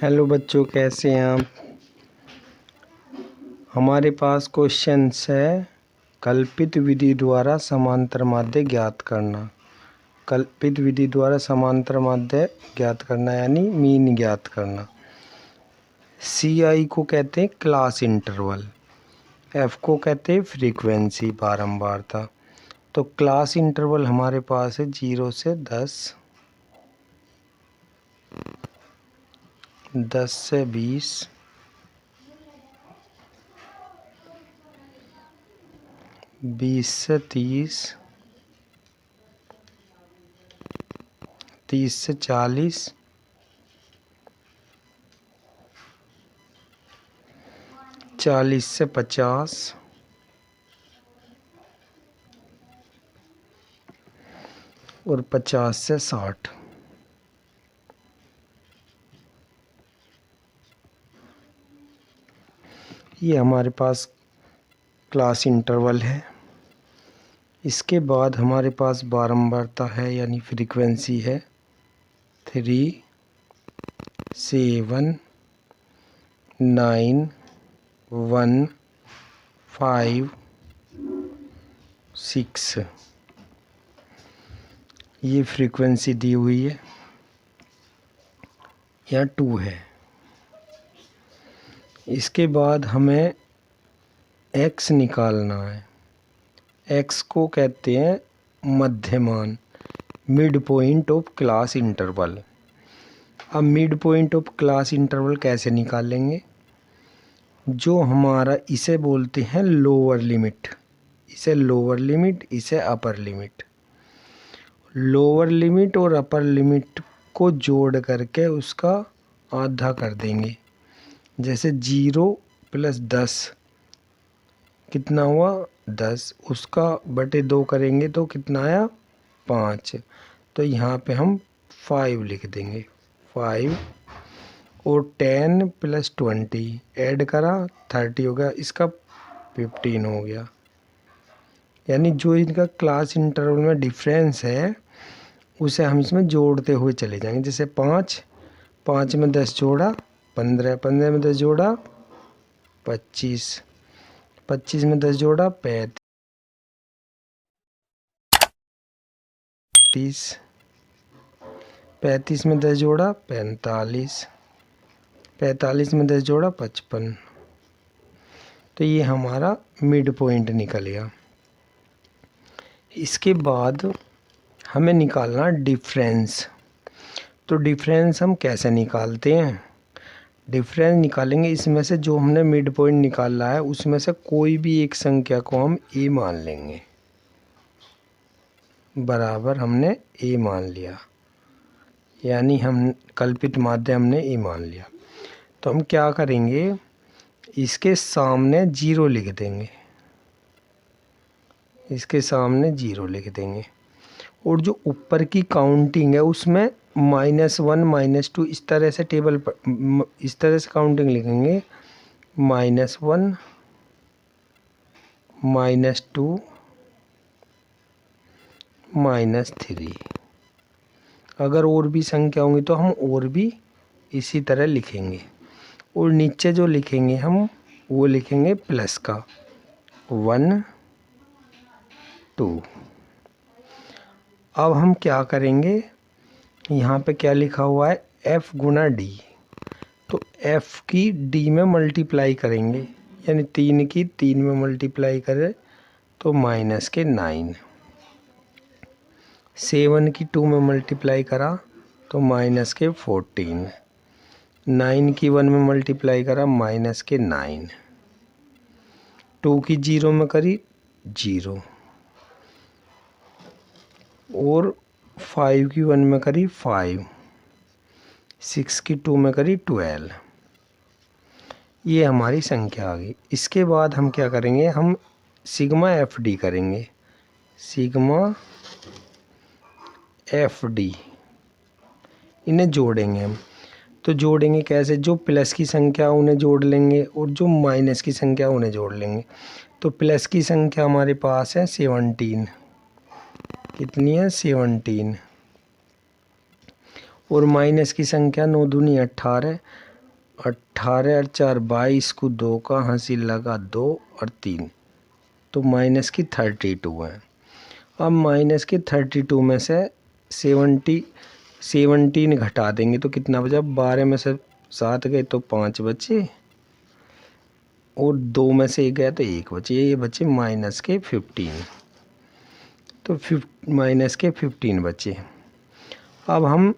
Hello बच्चों, कैसे हैं आप। हमारे पास क्वेश्चंस है कल्पित विधि द्वारा समांतर माध्य ज्ञात करना। कल्पित विधि द्वारा समांतर माध्य ज्ञात करना यानी मीन ज्ञात करना। CI को कहते हैं क्लास इंटरवल, F को कहते हैं फ्रीक्वेंसी बारंबारता। तो क्लास इंटरवल हमारे पास है 0 से 10, 10 से 20, 20 से 30, 30 से 40, 40 से 50 और 50 से 60। ये हमारे पास क्लास इंटरवल है। इसके बाद हमारे पास बारंबारता है यानी फ्रीक्वेंसी है 3, 7, 9, 1, 5, 6। ये फ्रीक्वेंसी दी हुई है, यहाँ 2 है। इसके बाद हमें x निकालना है। x को कहते हैं मध्यमान, mid point of class interval. अब mid point of class interval कैसे निकालेंगे? जो हमारा इसे बोलते हैं लोअर लिमिट, इसे लोअर लिमिट, इसे अपर लिमिट। लोअर लिमिट और अपर लिमिट को जोड़ करके उसका आधा कर देंगे। जैसे 0 + 10 कितना हुआ 10, उसका बटे 2 करेंगे तो कितना आया 5। तो यहाँ पे हम 5 लिख देंगे, 5। और 10 + 20 ऐड करा 30 हो गया, इसका 15 हो गया। यानी जो इनका क्लास इंटरवल में डिफरेंस है उसे हम इसमें जोड़ते हुए चले जाएंगे। जैसे 5, 5 में 10 जोड़ा 15, 15 में 10 जोड़ा 25, 25 में 10 जोड़ा 35, 35 में 10 जोड़ा 45, 45 में 10 जोड़ा 55। तो ये हमारा मिड पॉइंट निकल गया। इसके बाद हमें निकालना डिफरेंस। तो डिफरेंस हम कैसे निकालते हैं? डिफरेंस निकालेंगे, इसमें से जो हमने मिड पॉइंट निकाला है उसमें से कोई भी एक संख्या को हम a मान लेंगे। बराबर हमने a मान लिया, यानी हम कल्पित माध्य हमने a मान लिया। तो हम क्या करेंगे, इसके सामने 0 लिख देंगे, इसके सामने 0 लिख देंगे। और जो ऊपर की काउंटिंग है उसमें -1 -2 इस तरह से टेबल पर इस तरह से काउंटिंग लिखेंगे। -1 -2 -3। अगर और भी संख्या होंगी तो हम और भी इसी तरह लिखेंगे। और नीचे जो लिखेंगे हम वो लिखेंगे प्लस का 1 2। अब हम क्या करेंगे, यहाँ पे क्या लिखा हुआ है f × d। तो f की d में मल्टीप्लाई करेंगे, यानी 3 की 3 में मल्टीप्लाई करें तो -9। 7 की 2 में मल्टीप्लाई करा तो -14। 9 की 1 में मल्टीप्लाई करा -9। 2 की 0 में करी 0। और 5 की 1 में करी 5। 6 की 2 में करी 12। ये हमारी संख्या आ गई। इसके बाद हम क्या करेंगे, हम सिग्मा FD करेंगे। सिग्मा FD इन्हें जोड़ेंगे हम। तो जोड़ेंगे कैसे, जो प्लस की संख्या उन्हें जोड़ लेंगे और जो माइनस की संख्या उन्हें जोड़ लेंगे। तो प्लस की संख्या हमारे पास है 17, कितनी है 17। और माइनस की संख्या 9 दूनी 18, 18 और 4 22 को 2 का हंसी लगा 2 और 3, तो माइनस की 32 है। अब माइनस के 32 में से 17 घटा देंगे तो कितना बचा, 12 में से 7 गए तो 5 बचे, और 2 में से 1 गया तो 1 बचे, ये बचे माइनस के 15, तो माइनस के 15 बचे। अब हम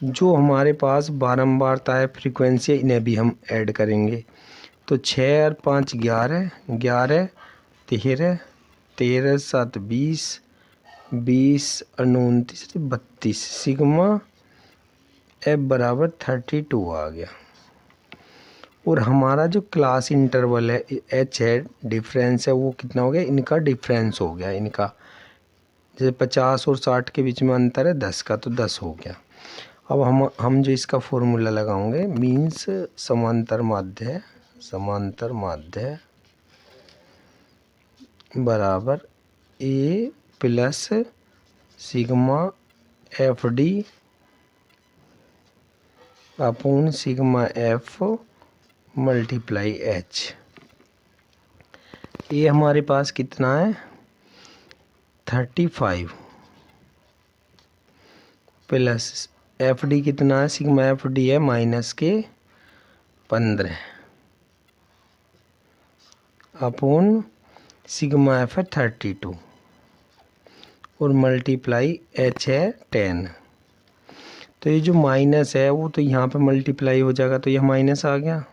जो हमारे पास बारंबारता है, फ्रीक्वेंसी, इन्हें भी हम ऐड करेंगे। तो 6 और 5 11, 11 13, 13 7 20, 20 और 29 32, सिग्मा एफ बराबर 32 आ गया। और हमारा जो क्लास इंटरवल है एच है, डिफरेंस है, वो कितना हो गया, इनका डिफरेंस हो गया, इनका जैसे 50 और 60 के बीच में अंतर है 10 का, तो 10 हो गया। अब हम जो इसका फॉर्मूला लगाएंगे, मीन्स समांतर माध्य बराबर A plus sigma F D upon sigma F multiply H. ये हमारे पास कितना है, 35 प्लस एफ डी कितना है, सिग्मा एफ डी है माइनस के 15 अपॉन सिग्मा एफ है 32 और मल्टीप्लाई एच है 10। तो ये जो माइनस है वो तो यहाँ पे मल्टीप्लाई हो जाएगा, तो यह माइनस आ गया,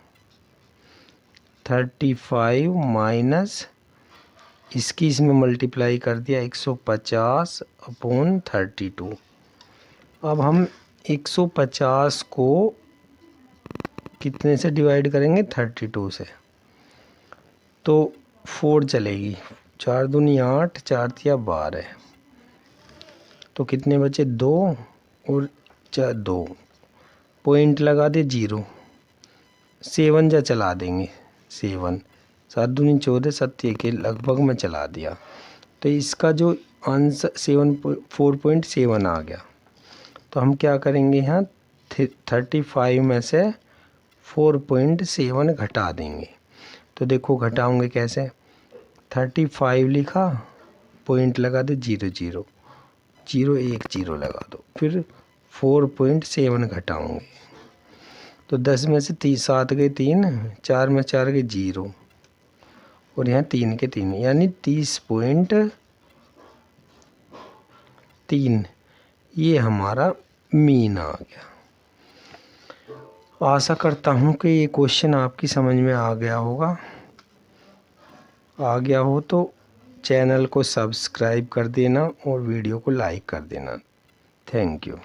35 माइनस इसकी इसमें मल्टीप्लाई कर दिया 150 अपॉन 32। अब हम 150 को कितने से डिवाइड करेंगे, 32 से, तो 4 चलेगी, 4 दूनी 8, 4 तिया 12, तो कितने बचे 2 और 4 2, पॉइंट लगा दे 0, 7 जा चला देंगे, 7 7 दूनी 14, 7 के लगभग में चला दिया, तो इसका जो आंसर 4.7 आ गया। तो हम क्या करेंगे, यहाँ 35 में से 4.7 घटा देंगे। तो देखो घटाओगे कैसे, 35 लिखा, पॉइंट लगा दे 0 0 0 1 0 लगा दो, फिर 4.7 घटाओगे, तो 10 में से 7 गए 3, 4 में 4 गए 0, और यहाँ 3 के 3, यानी 30.3 ये हमारा मीन आ गया। आशा करता हूँ कि ये क्वेश्चन आपकी समझ में आ गया होगा। आ गया हो तो चैनल को सब्सक्राइब कर देना और वीडियो को लाइक कर देना। Thank you.